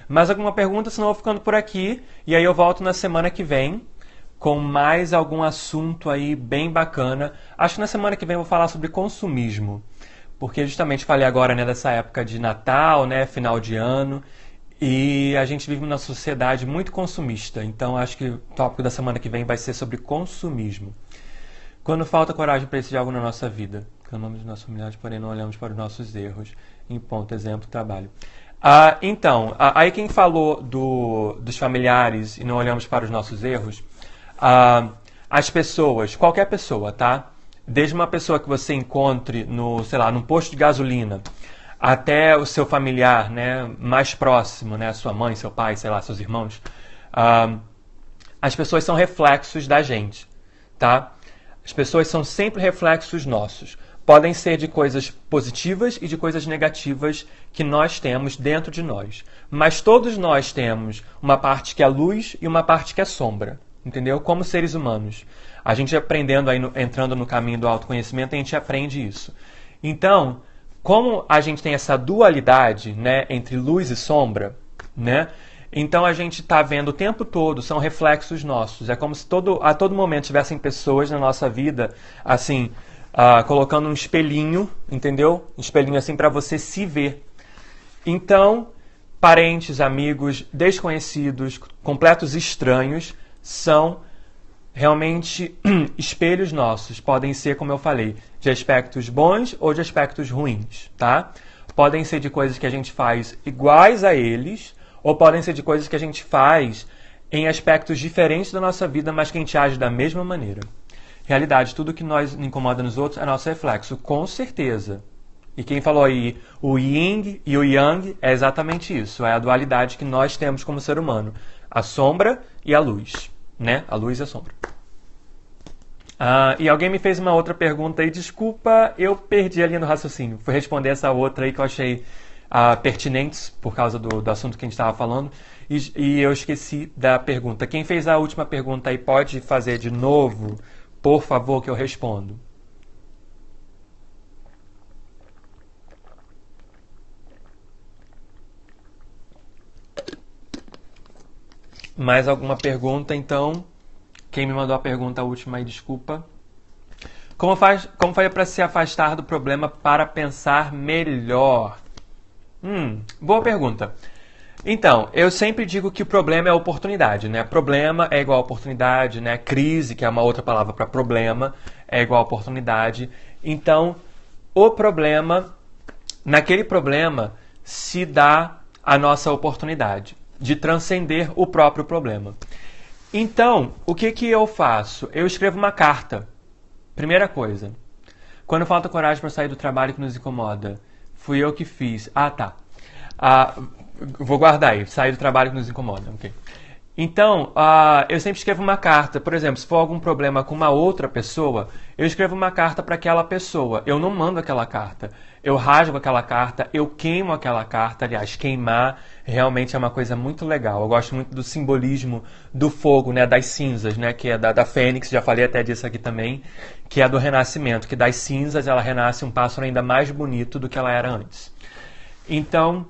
Mais alguma pergunta? Senão eu vou ficando por aqui. E aí eu volto na semana que vem com mais algum assunto aí bem bacana. Acho que na semana que vem eu vou falar sobre consumismo. Porque justamente falei agora, né, dessa época de Natal, né, final de ano. E a gente vive numa sociedade muito consumista. Então acho que o tópico da semana que vem vai ser sobre consumismo. Quando falta coragem para decidir algo na nossa vida. Clamamos de nossa humildade, porém não olhamos para os nossos erros. Em ponto, exemplo, trabalho. Então, aí quem falou dos familiares e não olhamos para os nossos erros, as pessoas, qualquer pessoa, tá? Desde uma pessoa que você encontre num posto de gasolina, até o seu familiar, né, mais próximo, né, sua mãe, seu pai, sei lá, seus irmãos, as pessoas são reflexos da gente, tá? As pessoas são sempre reflexos nossos. Podem ser de coisas positivas e de coisas negativas que nós temos dentro de nós. Mas todos nós temos uma parte que é luz e uma parte que é sombra. Entendeu? Como seres humanos. A gente aprendendo, aí entrando no caminho do autoconhecimento, a gente aprende isso. Então, como a gente tem essa dualidade, né, entre luz e sombra, né? Então a gente está vendo o tempo todo, são reflexos nossos. É como se a todo momento tivessem pessoas na nossa vida, assim... colocando um espelhinho, entendeu? Um espelhinho assim para você se ver. Então, parentes, amigos, desconhecidos, completos estranhos, são realmente espelhos nossos. Podem ser, como eu falei, de aspectos bons ou de aspectos ruins, tá? Podem ser de coisas que a gente faz iguais a eles, ou podem ser de coisas que a gente faz em aspectos diferentes da nossa vida, mas que a gente age da mesma maneira. Realidade, tudo que nos incomoda nos outros é nosso reflexo, com certeza. E quem falou aí o yin e o yang é exatamente isso. É a dualidade que nós temos como ser humano. A sombra e a luz, né? A luz e a sombra. E alguém me fez uma outra pergunta aí. Desculpa, eu perdi a linha do raciocínio. Fui responder essa outra aí que eu achei pertinentes por causa do assunto que a gente estava falando. E eu esqueci da pergunta. Quem fez a última pergunta aí pode fazer de novo? Por favor, que eu respondo. Mais alguma pergunta, então? Quem me mandou a pergunta última aí, desculpa. Como faria para se afastar do problema para pensar melhor? Boa pergunta. Então, eu sempre digo que o problema é a oportunidade, né? Problema é igual a oportunidade, né? Crise, que é uma outra palavra para problema, é igual a oportunidade. Então, naquele problema se dá a nossa oportunidade de transcender o próprio problema. Então, o que eu faço? Eu escrevo uma carta. Primeira coisa. Quando falta coragem para sair do trabalho que nos incomoda, fui eu que fiz. Tá. Vou guardar aí, sair do trabalho que nos incomoda. Okay. Então, eu sempre escrevo uma carta. Por exemplo, se for algum problema com uma outra pessoa, eu escrevo uma carta para aquela pessoa. Eu não mando aquela carta. Eu rasgo aquela carta, eu queimo aquela carta. Aliás, queimar realmente é uma coisa muito legal. Eu gosto muito do simbolismo do fogo, né, das cinzas, né, que é da Fênix, já falei até disso aqui também, que é do renascimento, que das cinzas ela renasce um pássaro ainda mais bonito do que ela era antes. Então,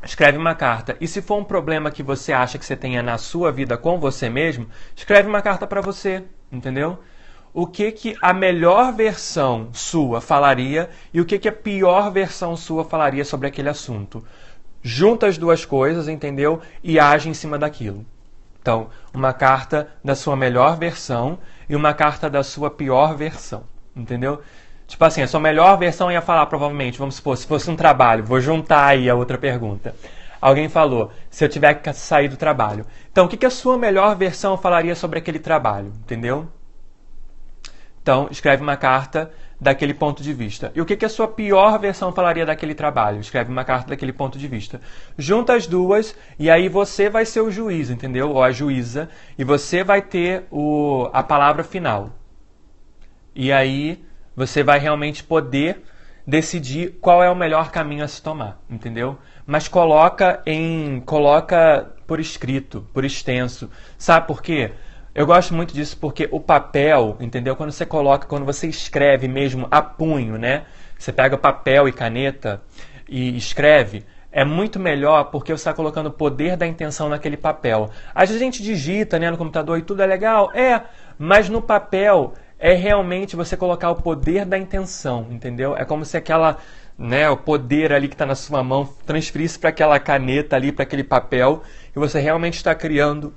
escreve uma carta. E se for um problema que você acha que você tenha na sua vida com você mesmo, escreve uma carta para você, entendeu? O que a melhor versão sua falaria e o que a pior versão sua falaria sobre aquele assunto. Junta as duas coisas, entendeu? E age em cima daquilo. Então, uma carta da sua melhor versão e uma carta da sua pior versão, entendeu? Tipo assim, a sua melhor versão ia falar, provavelmente, vamos supor, se fosse um trabalho, vou juntar aí a outra pergunta. Alguém falou, se eu tiver que sair do trabalho. Então, o que a sua melhor versão falaria sobre aquele trabalho, entendeu? Então, escreve uma carta daquele ponto de vista. E o que a sua pior versão falaria daquele trabalho? Escreve uma carta daquele ponto de vista. Junta as duas e aí você vai ser o juiz, entendeu? Ou a juíza. E você vai ter a palavra final. E aí você vai realmente poder decidir qual é o melhor caminho a se tomar, entendeu? Mas coloca por escrito, por extenso. Sabe por quê? Eu gosto muito disso porque o papel, entendeu? Quando você escreve mesmo a punho, né? Você pega papel e caneta e escreve, é muito melhor porque você está colocando o poder da intenção naquele papel. Às vezes a gente digita, né, no computador e tudo é legal, mas no papel é realmente você colocar o poder da intenção, entendeu? É como se o poder ali que está na sua mão transferisse para aquela caneta ali, para aquele papel, e você realmente está criando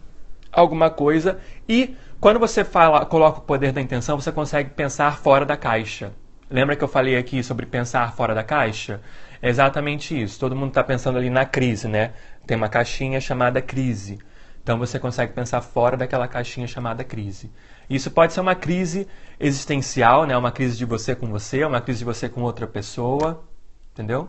alguma coisa. E quando você coloca o poder da intenção, você consegue pensar fora da caixa. Lembra que eu falei aqui sobre pensar fora da caixa? É exatamente isso. Todo mundo está pensando ali na crise, né? Tem uma caixinha chamada crise. Então você consegue pensar fora daquela caixinha chamada crise. Isso pode ser uma crise existencial, né? Uma crise de você, uma crise de você com outra pessoa. Entendeu?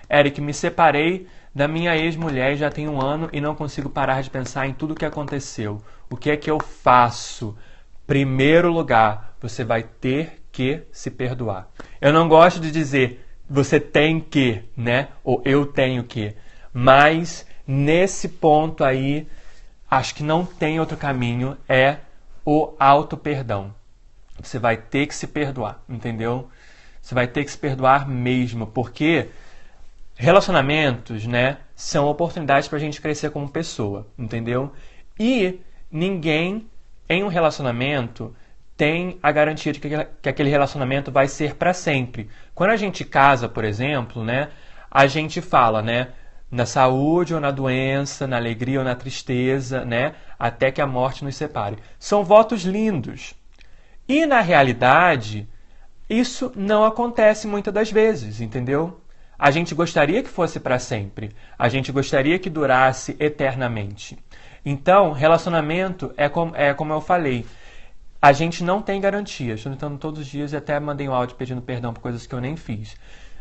Eric, me separei da minha ex-mulher já tem 1 ano e não consigo parar de pensar em tudo o que aconteceu. O que é que eu faço? Primeiro lugar, você vai ter que se perdoar. Eu não gosto de dizer você tem que, né? Ou eu tenho que. Mas nesse ponto aí, acho que não tem outro caminho, é o auto-perdão. Você vai ter que se perdoar, entendeu? Você vai ter que se perdoar mesmo, porque relacionamentos, né, são oportunidades para a gente crescer como pessoa, entendeu? E ninguém em um relacionamento tem a garantia de que aquele relacionamento vai ser para sempre. Quando a gente casa, por exemplo, né, a gente fala, né, na saúde ou na doença, na alegria ou na tristeza, né, até que a morte nos separe. São votos lindos. E na realidade, isso não acontece muitas das vezes, entendeu? A gente gostaria que fosse para sempre. A gente gostaria que durasse eternamente. Então, relacionamento é como eu falei. A gente não tem garantia. Estou tentando todos os dias e até mandei um áudio pedindo perdão por coisas que eu nem fiz.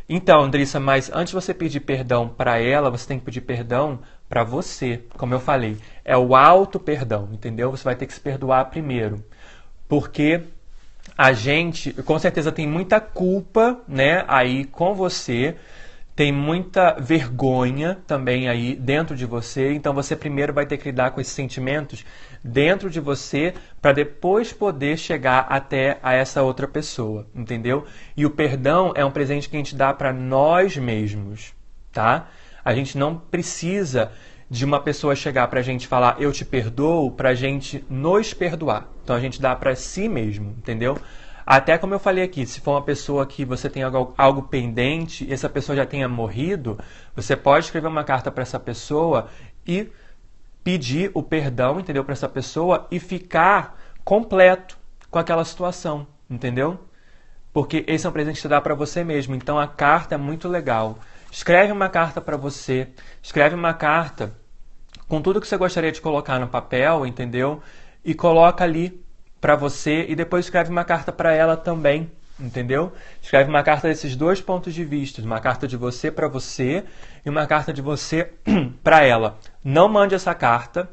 Então, Andrissa, mas antes de você pedir perdão para ela, você tem que pedir perdão para você. Como eu falei, é o auto-perdão, entendeu? Você vai ter que se perdoar primeiro. Porque a gente, com certeza, tem muita culpa, né, aí com você. Tem muita vergonha também aí dentro de você, então você primeiro vai ter que lidar com esses sentimentos dentro de você para depois poder chegar até a essa outra pessoa, entendeu? E o perdão é um presente que a gente dá para nós mesmos, tá? A gente não precisa de uma pessoa chegar para a gente falar eu te perdoo, para a gente nos perdoar. Então a gente dá para si mesmo, entendeu? Até como eu falei aqui, se for uma pessoa que você tem algo pendente e essa pessoa já tenha morrido, você pode escrever uma carta para essa pessoa e pedir o perdão, entendeu, para essa pessoa e ficar completo com aquela situação, entendeu? Porque esse é um presente que você dá para você mesmo. Então a carta é muito legal. Escreve uma carta para você, escreve uma carta com tudo que você gostaria de colocar no papel, entendeu? E coloca ali para você e depois escreve uma carta para ela também, entendeu? Escreve uma carta desses dois pontos de vista, uma carta de você para você e uma carta de você para ela. Não mande essa carta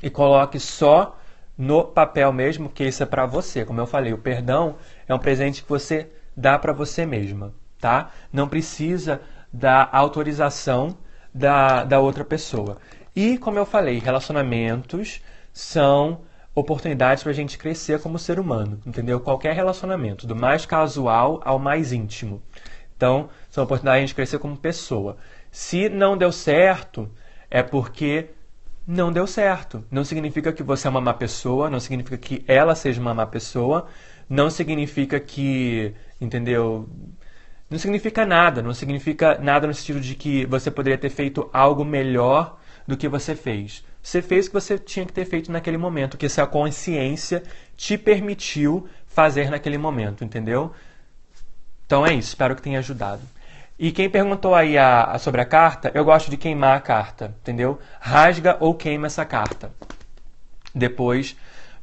e coloque só no papel mesmo, que isso é para você. Como eu falei, o perdão é um presente que você dá para você mesma, tá? Não precisa da autorização da outra pessoa. E, como eu falei, relacionamentos são oportunidades para a gente crescer como ser humano, entendeu? Qualquer relacionamento, do mais casual ao mais íntimo. Então, são oportunidades de a gente crescer como pessoa. Se não deu certo, é porque não deu certo. Não significa que você é uma má pessoa, não significa que ela seja uma má pessoa, não significa que, entendeu? Não significa nada no sentido de que você poderia ter feito algo melhor do que você fez. você fez o que você tinha que ter feito naquele momento, que essa consciência te permitiu fazer naquele momento, entendeu? Então é isso, espero que tenha ajudado. E quem perguntou aí sobre a carta, eu gosto de queimar a carta, entendeu? Rasga ou queima essa carta depois,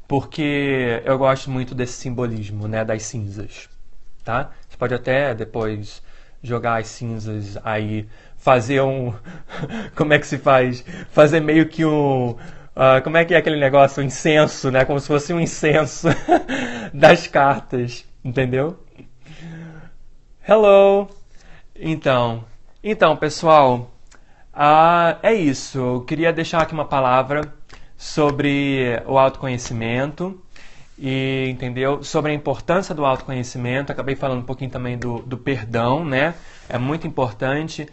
porque eu gosto muito desse simbolismo, né, das cinzas, tá? Você pode até depois jogar as cinzas aí, fazer um... Como é que se faz? Fazer meio que um... como é que é aquele negócio? Um incenso, né? Como se fosse um incenso das cartas, entendeu? Hello! Então, pessoal, é isso. Eu queria deixar aqui uma palavra sobre o autoconhecimento e, entendeu? Sobre a importância do autoconhecimento. Acabei falando um pouquinho também do perdão, né? É muito importante.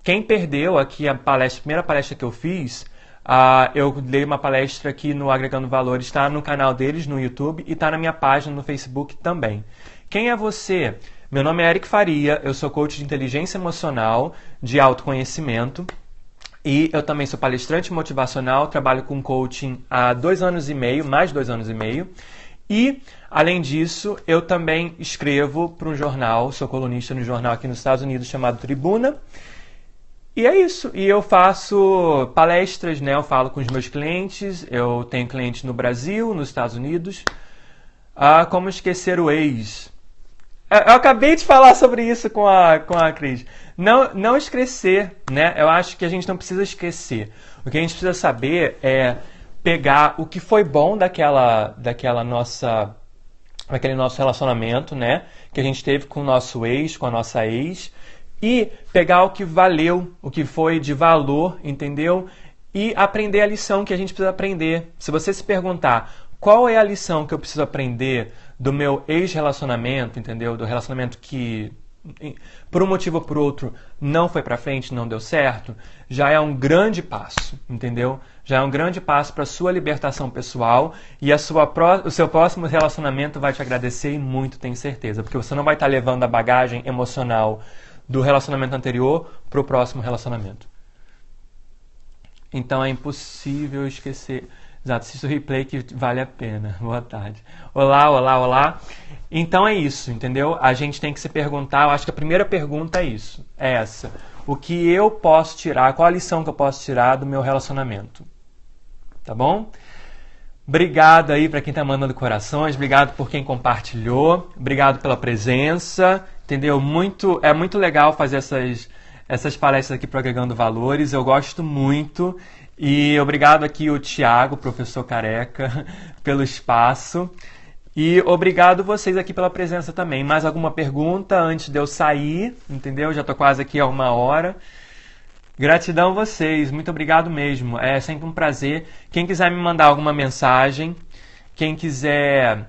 Quem perdeu aqui a primeira palestra que eu fiz, eu dei uma palestra aqui no Agregando Valores, está no canal deles no YouTube e está na minha página no Facebook também. Quem é você? Meu nome é Eric Faria, eu sou coach de inteligência emocional, de autoconhecimento e eu também sou palestrante motivacional, trabalho com coaching há 2 anos e meio, mais de 2 anos e meio. E, além disso, eu também escrevo para um jornal, sou colunista no jornal aqui nos Estados Unidos chamado Tribuna. E é isso, e eu faço palestras, né? Eu falo com os meus clientes, eu tenho clientes no Brasil, nos Estados Unidos. Como esquecer o ex? Eu acabei de falar sobre isso com a Cris. Não esquecer, né? Eu acho que a gente não precisa esquecer. O que a gente precisa saber é pegar o que foi bom daquele nosso relacionamento, né? Que a gente teve com o nosso ex, com a nossa ex, e pegar o que valeu, o que foi de valor, entendeu? E aprender a lição que a gente precisa aprender. Se você se perguntar qual é a lição que eu preciso aprender do meu ex-relacionamento, entendeu? Do relacionamento que, por um motivo ou por outro, não foi pra frente, não deu certo, já é um grande passo, entendeu? Já é um grande passo para a sua libertação pessoal e o seu próximo relacionamento vai te agradecer e muito, tenho certeza, porque você não vai estar levando a bagagem emocional do relacionamento anterior para o próximo relacionamento. Então é impossível esquecer. Exato, assista o replay que vale a pena. Boa tarde. Olá. Então é isso, entendeu? A gente tem que se perguntar, eu acho que a primeira pergunta é isso, é essa. O que eu posso tirar, qual a lição que eu posso tirar do meu relacionamento? Tá bom? Obrigado aí para quem tá mandando corações, obrigado por quem compartilhou, obrigado pela presença, entendeu? É muito legal fazer essas palestras aqui pro Agregando Valores, eu gosto muito. E obrigado aqui o Thiago, professor Careca, pelo espaço. E obrigado vocês aqui pela presença também. Mais alguma pergunta antes de eu sair? Entendeu? Já estou quase aqui há 1 hora. Gratidão a vocês, muito obrigado mesmo. É sempre um prazer. Quem quiser me mandar alguma mensagem, quem quiser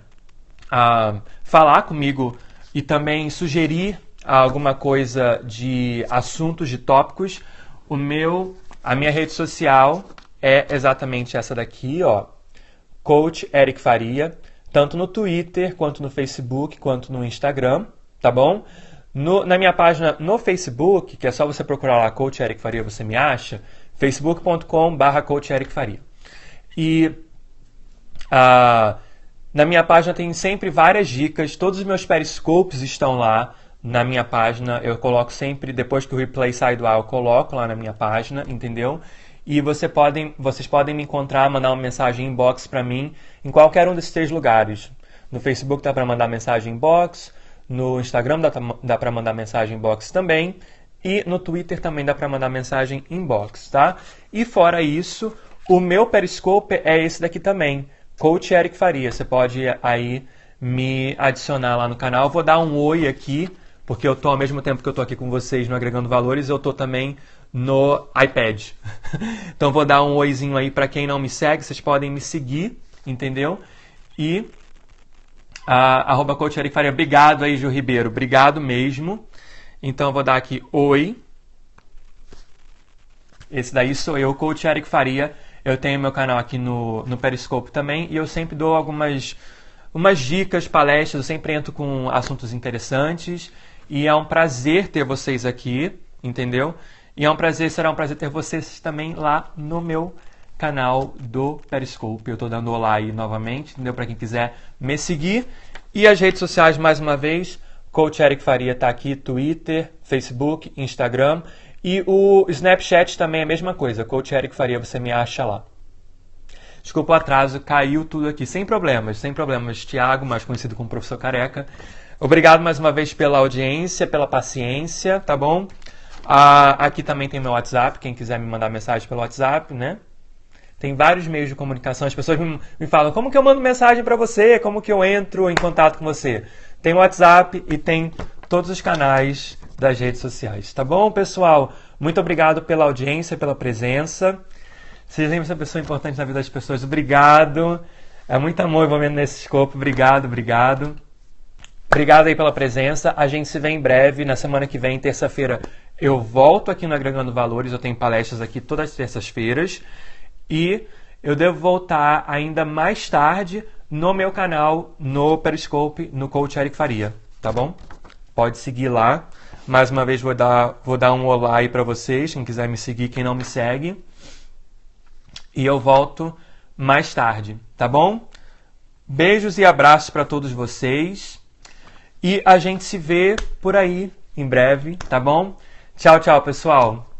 falar comigo e também sugerir alguma coisa de assuntos, de tópicos, a minha rede social é exatamente essa daqui, ó, Coach Eric Faria, tanto no Twitter, quanto no Facebook, quanto no Instagram, tá bom? Na minha página no Facebook, que é só você procurar lá Coach Eric Faria, você me acha, facebook.com/Coach Eric Faria. E na minha página tem sempre várias dicas, todos os meus periscopes estão lá, na minha página, eu coloco sempre, depois que o replay sai do ar, eu coloco lá na minha página, entendeu? E vocês podem me encontrar, mandar uma mensagem inbox para mim em qualquer um desses 3 lugares. No Facebook dá para mandar mensagem inbox, no Instagram dá para mandar mensagem inbox também, e no Twitter também dá para mandar mensagem inbox, tá? E fora isso, o meu Periscope é esse daqui também, Coach Eric Faria. Você pode aí me adicionar lá no canal. Eu vou dar um oi aqui, porque eu tô, ao mesmo tempo que eu tô aqui com vocês no Agregando Valores, eu tô também no iPad. Então vou dar um oizinho aí para quem não me segue, vocês podem me seguir, entendeu? E @Coach Eric Faria. Obrigado aí, Gil Ribeiro, obrigado mesmo. Então eu vou dar aqui oi. Esse daí sou eu, Coach Eric Faria. Eu tenho meu canal aqui no Periscope também e eu sempre dou umas dicas, palestras, eu sempre entro com assuntos interessantes. E é um prazer ter vocês aqui, entendeu? E será um prazer ter vocês também lá no meu canal do Periscope. Eu tô dando olá aí novamente, entendeu? Para quem quiser me seguir. E as redes sociais, mais uma vez, Coach Eric Faria tá aqui, Twitter, Facebook, Instagram. E o Snapchat também é a mesma coisa, Coach Eric Faria, você me acha lá. Desculpa o atraso, caiu tudo aqui, sem problemas, sem problemas. Thiago, mais conhecido como Professor Careca. Obrigado mais uma vez pela audiência, pela paciência, tá bom? Aqui também tem meu WhatsApp, quem quiser me mandar mensagem pelo WhatsApp, né? Tem vários meios de comunicação, as pessoas me falam, como que eu mando mensagem para você? Como que eu entro em contato com você? Tem o WhatsApp e tem todos os canais das redes sociais, tá bom, pessoal? Muito obrigado pela audiência, pela presença. Vocês lembram essa pessoa importante na vida das pessoas? Obrigado. É muito amor envolvendo nesse escopo. Obrigado, obrigado. Obrigado aí pela presença. A gente se vê em breve. Na semana que vem, terça-feira, eu volto aqui no Agregando Valores. Eu tenho palestras aqui todas as terças-feiras. E eu devo voltar ainda mais tarde no meu canal, no Periscope, no Coach Eric Faria. Tá bom? Pode seguir lá. Mais uma vez vou dar um olá aí pra vocês. Quem quiser me seguir, quem não me segue. E eu volto mais tarde, tá bom? Beijos e abraços para todos vocês. E a gente se vê por aí em breve, tá bom? Tchau, tchau, pessoal.